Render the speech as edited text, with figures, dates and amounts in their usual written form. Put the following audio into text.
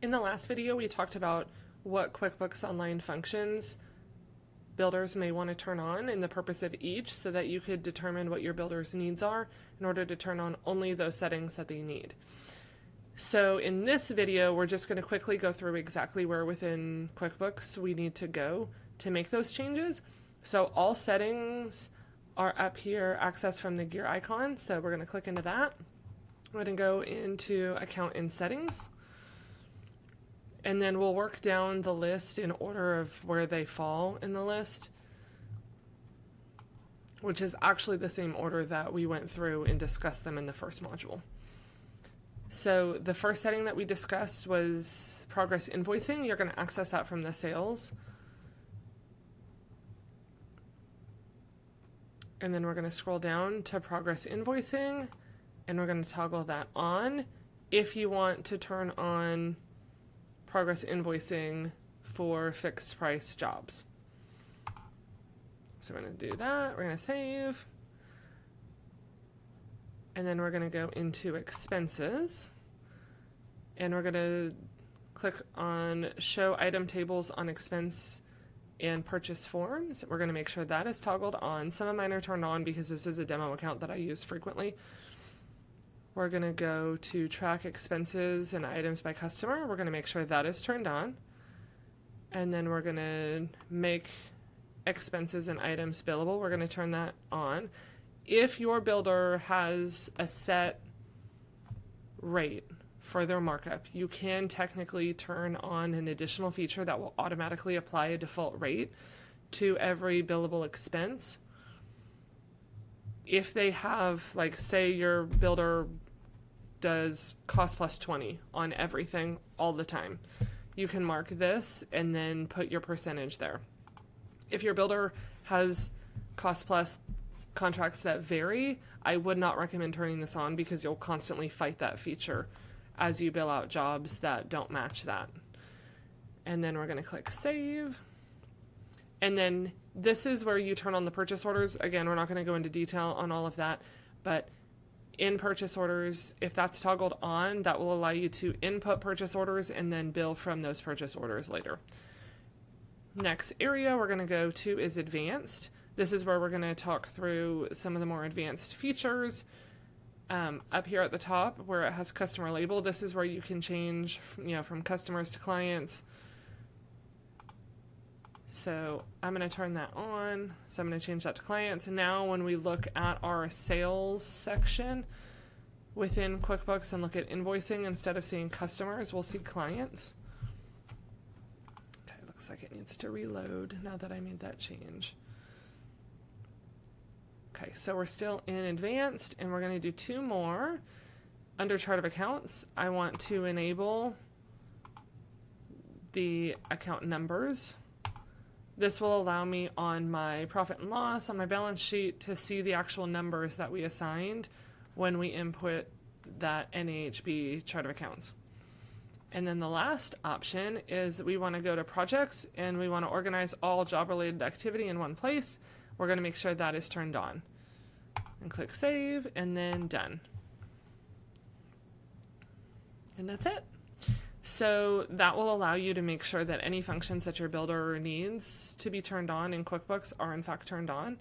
In the last video, we talked about what QuickBooks Online functions builders may want to turn on and the purpose of each so that you could determine what your builder's needs are in order to turn on only those settings that they need. So in this video, we're just going to quickly go through exactly where within QuickBooks we need to go to make those changes. So all settings are up here, access from the gear icon. So we're going to click into that. We're going to go into Account and Settings. And then we'll work down the list in order of where they fall in the list, which is actually the same order that we went through and discussed them in the first module. So the first setting that we discussed was progress invoicing. You're going to access that from the sales. And then we're going to scroll down to progress invoicing, and we're going to toggle that on if you want to turn on progress invoicing for fixed price jobs. So we're going to do that. We're going to save. And then we're going to go into expenses. And we're going to click on show item tables on expense and purchase forms. We're going to make sure that is toggled on. Some of mine are turned on because this is a demo account that I use frequently. We're going to go to track expenses and items by customer. We're going to make sure that is turned on. And then we're going to make expenses and items billable. We're going to turn that on. If your builder has a set rate for their markup, you can technically turn on an additional feature that will automatically apply a default rate to every billable expense. If they have, like, say your builder does cost plus 20 on everything all the time, you can mark this and then put your percentage there. If your builder has cost plus contracts that vary, I would not recommend turning this on because you'll constantly fight that feature as you bill out jobs that don't match that. And then we're going to click save. And then this is where you turn on the purchase orders. Again, we're not going to go into detail on all of that, but in purchase orders, if that's toggled on, that will allow you to input purchase orders and then bill from those purchase orders later. Next area we're going to go to is advanced. This is where we're going to talk through some of the more advanced features. Up here at the top where it has customer label, this is where you can change from customers to clients. So I'm going to turn that on. So I'm going to change that to clients. And now when we look at our sales section within QuickBooks and look at invoicing, instead of seeing customers, we'll see clients. Okay, looks like it needs to reload now that I made that change. Okay, so we're still in advanced and we're going to do two more. Under chart of accounts, I want to enable the account numbers. This will allow me on my profit and loss, on my balance sheet, to see the actual numbers that we assigned when we input that NAHB chart of accounts. And then the last option is we want to go to projects and we want to organize all job-related activity in one place. We're going to make sure that is turned on. And click save and then done. And that's it. So that will allow you to make sure that any functions that your builder needs to be turned on in QuickBooks are in fact turned on.